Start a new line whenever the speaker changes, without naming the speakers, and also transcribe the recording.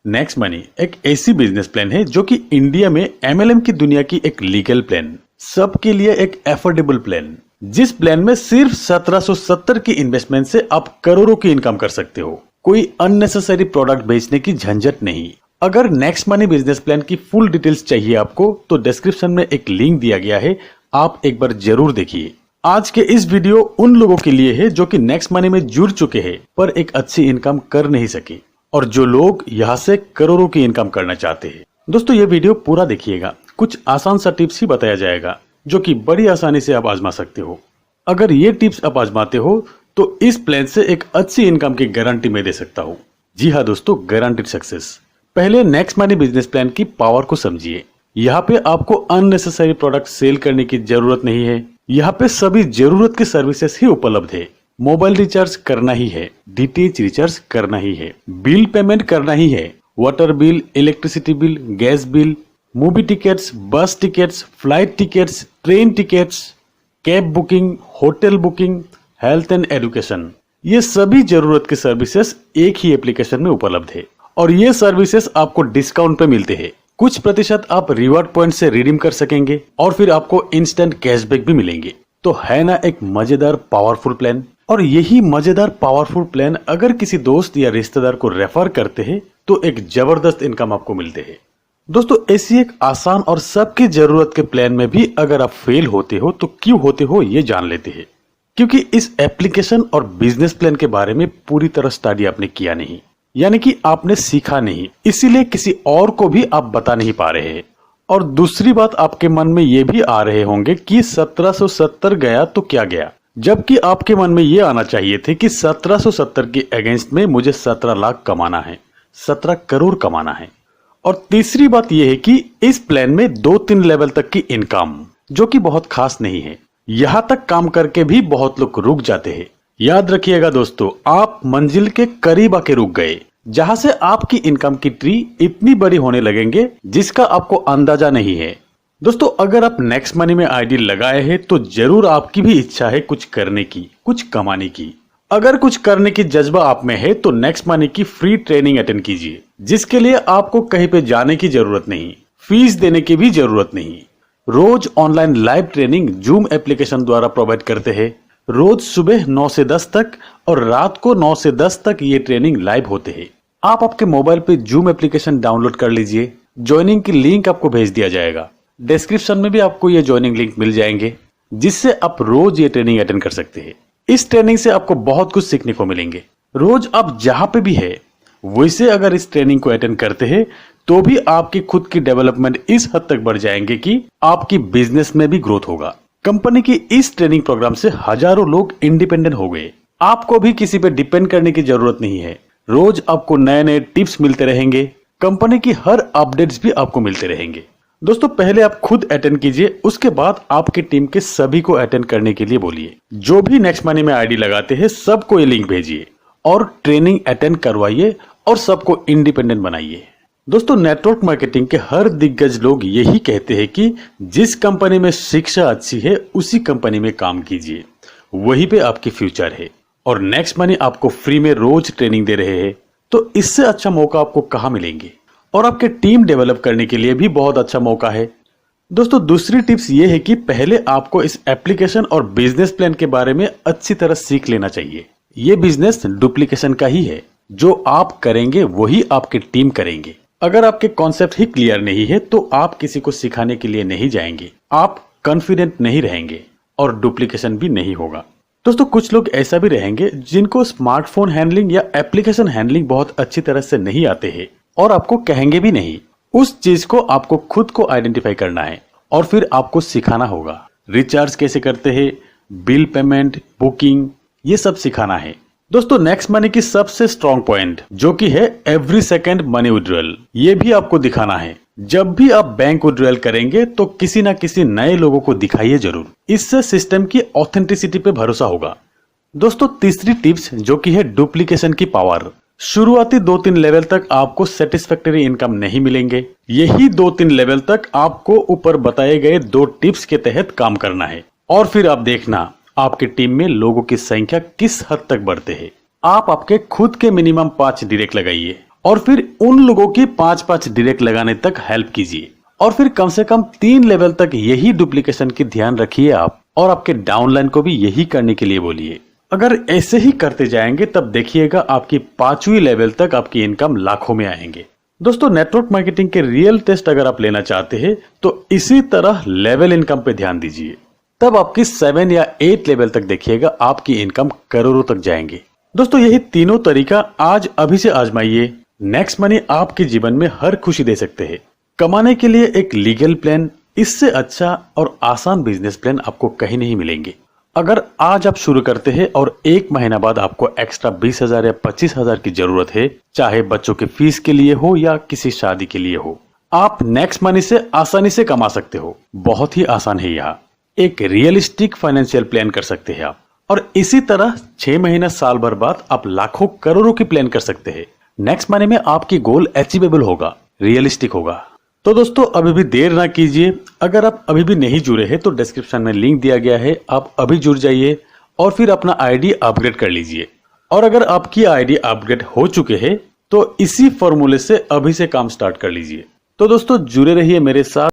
Next money एक ऐसी business plan है जो कि इंडिया में एमएलएम की दुनिया की एक लीगल प्लान, सबके लिए एक एफोर्डेबल प्लान, जिस प्लान में सिर्फ 1770 की इन्वेस्टमेंट से आप करोड़ों की इनकम कर सकते हो। कोई अननेसेसरी प्रोडक्ट बेचने की झंझट नहीं। अगर नेक्स्ट मनी बिजनेस प्लान की फुल डिटेल्स चाहिए आपको तो डिस्क्रिप्शन में एक लिंक दिया गया है, आप एक बार जरूर देखिए। आज के इस वीडियो उन लोगों के लिए है जो कि नेक्स्ट मनी में जुड़ चुके हैं पर एक अच्छी इनकम कर नहीं सके, और जो लोग यहाँ से करोड़ों की इनकम करना चाहते हैं। दोस्तों ये वीडियो पूरा देखिएगा, कुछ आसान सा टिप्स ही बताया जाएगा जो कि बड़ी आसानी से आप आजमा सकते हो। अगर ये टिप्स आप आजमाते हो तो इस प्लान से एक अच्छी इनकम की गारंटी मैं दे सकता हूँ। जी हाँ दोस्तों, गारंटीड सक्सेस। पहले नेक्स्ट मनी बिजनेस प्लान की पावर को समझिए। यहाँ पे आपको अननेसेसरी प्रोडक्ट सेल करने की जरूरत नहीं है। यहाँ पे सभी जरूरत की सर्विसेज ही उपलब्ध है। मोबाइल रिचार्ज करना ही है, डीटीएच रिचार्ज करना ही है, बिल पेमेंट करना ही है, water bill, electricity bill, gas bill, movie tickets, bus tickets, flight tickets, train tickets, cab booking, hotel booking, health and education, ये सभी जरूरत की सर्विसेज एक ही एप्लीकेशन में उपलब्ध है। और ये सर्विसेज आपको डिस्काउंट पे मिलते हैं। कुछ प्रतिशत आप रिवॉर्ड पॉइंट से रिडीम कर सकेंगे और फिर आपको इंस्टेंट कैशबैक भी मिलेंगे। तो है ना एक मजेदार पावरफुल प्लान। और यही मजेदार पावरफुल प्लान अगर किसी दोस्त या रिश्तेदार को रेफर करते हैं तो एक जबरदस्त इनकम आपको मिलते हैं। दोस्तों ऐसी एक आसान और सबकी जरूरत के प्लान में भी अगर आप फेल होते हो तो क्यों होते हो ये जान लेते हैं। क्योंकि इस एप्लीकेशन और बिजनेस प्लान के बारे में पूरी तरह स्टडी आपने किया नहीं, यानी कि आपने सीखा नहीं, इसीलिए किसी और को भी आप बता नहीं पा रहे हैं। और दूसरी बात आपके मन में ये भी आ रहे होंगे कि 1770 गया तो क्या गया, जबकि आपके मन में ये आना चाहिए थे कि 1770 के अगेंस्ट में मुझे 17 लाख कमाना है, 17 करोड़ कमाना है। और तीसरी बात यह है कि इस प्लान में 2-3 लेवल तक की इनकम जो कि बहुत खास नहीं है। यहां तक काम करके भी बहुत लोग रुक जाते हैं। याद रखिएगा दोस्तों, आप मंजिल के करीब आके रुक गए, जहां से आपकी इनकम की ट्री इतनी बड़ी होने लगेंगे जिसका आपको अंदाजा नहीं है। दोस्तों अगर आप नेक्स्ट मनी में आईडी लगाए हैं तो जरूर आपकी भी इच्छा है कुछ करने की, कुछ कमाने की। अगर कुछ करने की जज्बा आप में है तो नेक्स्ट मनी की फ्री ट्रेनिंग अटेंड कीजिए, जिसके लिए आपको कहीं पे जाने की जरूरत नहीं, फीस देने की भी जरूरत नहीं। रोज online live training Zoom application द्वारा प्रोवाइड करते हैं। रोज सुबह 9 से 10 तक और रात को 9 से 10 तक ये ट्रेनिंग लाइव होते हैं। आप आपके मोबाइल पे जूम एप्लीकेशन डाउनलोड कर लीजिए। ज्वाइनिंग की लिंक आपको भेज दिया जाएगा। डिस्क्रिप्शन में भी आपको ये ज्वाइनिंग लिंक मिल जाएंगे, जिससे आप रोज ये ट्रेनिंग अटेंड कर सकते हैं। इस ट्रेनिंग से आपको बहुत कुछ सीखने को मिलेंगे। रोज आप जहां पे भी है वैसे अगर इस ट्रेनिंग को अटेंड करते हैं तो भी आपकी खुद की डेवलपमेंट इस हद तक बढ़ जाएंगे कि आपकी बिजनेस में भी ग्रोथ होगा। कंपनी की इस ट्रेनिंग प्रोग्राम से हजारों लोग इंडिपेंडेंट हो गए। आपको भी किसी पे डिपेंड करने की जरूरत नहीं है। रोज आपको नए नए टिप्स मिलते रहेंगे। कंपनी की हर अपडेट्स भी आपको मिलते रहेंगे। दोस्तों पहले आप खुद अटेंड कीजिए, उसके बाद आपकी टीम के सभी को अटेंड करने के लिए बोलिए। जो भी नेक्स्ट मनी में आईडी लगाते हैं सबको ये लिंक भेजिए और ट्रेनिंग अटेंड करवाइए और सबको इंडिपेंडेंट बनाइए। दोस्तों नेटवर्क मार्केटिंग के हर दिग्गज लोग यही कहते हैं कि जिस कंपनी में शिक्षा अच्छी है उसी कंपनी में काम कीजिए, वहीं पे आपकी फ्यूचर है। और नेक्स्ट मनी आपको फ्री में रोज ट्रेनिंग दे रहे हैं, तो इससे अच्छा मौका आपको कहाँ मिलेंगे। और आपके टीम डेवलप करने के लिए भी बहुत अच्छा मौका है। दोस्तों दूसरी टिप्स ये है कि पहले आपको इस एप्लीकेशन और बिजनेस प्लान के बारे में अच्छी तरह सीख लेना चाहिए। ये बिजनेस डुप्लीकेशन का ही है, जो आप करेंगे वही आपकी टीम करेंगे। अगर आपके कॉन्सेप्ट ही क्लियर नहीं है तो आप किसी को सिखाने के लिए नहीं जाएंगे, आप कॉन्फिडेंट नहीं रहेंगे और डुप्लीकेशन भी नहीं होगा। दोस्तों कुछ लोग ऐसा भी रहेंगे जिनको स्मार्टफोन हैंडलिंग या एप्लीकेशन हैंडलिंग बहुत अच्छी तरह से नहीं आते हैं और आपको कहेंगे भी नहीं। उस चीज को आपको खुद को आइडेंटिफाई करना है और फिर आपको सिखाना होगा। रिचार्ज कैसे करते हैं, बिल पेमेंट, बुकिंग, ये सब सिखाना है। दोस्तों नेक्स्ट मनी की सबसे स्ट्रॉन्ग पॉइंट जो कि है एवरी सेकंड मनी विड्रॉल, ये भी आपको दिखाना है। जब भी आप बैंक विड्रॉल करेंगे तो किसी ना किसी नए लोगों को दिखाइए जरूर, इससे सिस्टम की ऑथेंटिसिटी पे भरोसा होगा। दोस्तों तीसरी टिप्स जो कि है डुप्लीकेशन की पावर। शुरुआती 2-3 लेवल तक आपको सेटिस्फैक्टरी इनकम नहीं मिलेंगे। यही 2-3 लेवल तक आपको ऊपर बताए गए 2 टिप्स के तहत काम करना है और फिर आप देखना आपकी टीम में लोगों की संख्या किस हद तक बढ़ते हैं। आप आपके खुद के मिनिमम 5 डायरेक्ट लगाइए और फिर उन लोगों की 5-5 डायरेक्ट लगाने तक हेल्प कीजिए और फिर कम से कम 3 लेवल तक यही डुप्लीकेशन की ध्यान रखिए आप और आपके डाउनलाइन को भी यही करने के लिए बोलिए। अगर ऐसे ही करते जाएंगे तब देखिएगा आपकी 5वीं लेवल तक आपकी इनकम लाखों में आएंगे। दोस्तों, नेटवर्क मार्केटिंग के रियल टेस्ट अगर आप लेना चाहते हैं तो इसी तरह लेवल इनकम पे ध्यान दीजिए, तब आपकी 7 या 8 लेवल तक देखिएगा आपकी इनकम करोड़ों तक जाएंगे। दोस्तों, यही तीनों तरीका आज अभी से आजमाइए। नेक्स्ट मनी आपके जीवन में हर खुशी दे सकते हैं। कमाने के लिए एक लीगल प्लान, इससे अच्छा और आसान बिजनेस प्लान आपको कहीं नहीं मिलेंगे। अगर आज आप शुरू करते हैं और 1 महीना बाद आपको एक्स्ट्रा 20,000 या 25,000 की जरूरत है, चाहे बच्चों के फीस के लिए हो या किसी शादी के लिए हो, आप नेक्स्ट मनी से आसानी से कमा सकते हो। बहुत ही आसान है। यहाँ एक रियलिस्टिक फाइनेंशियल प्लान कर सकते हैं आप और इसी तरह 6 महीना साल भर बाद आप लाखों करोड़ों की प्लान कर सकते हैं। नेक्स्ट मनी में आपकी गोल अचीवेबल होगा, रियलिस्टिक होगा। तो दोस्तों, अभी भी देर ना कीजिए। अगर आप अभी भी नहीं जुड़े हैं तो डिस्क्रिप्शन में लिंक दिया गया है, आप अभी जुड़ जाइए और फिर अपना आईडी अपग्रेड कर लीजिए। और अगर आपकी आईडी अपग्रेड हो चुके हैं तो इसी फॉर्मूले से अभी से काम स्टार्ट कर लीजिए। तो दोस्तों, जुड़े रहिए मेरे साथ।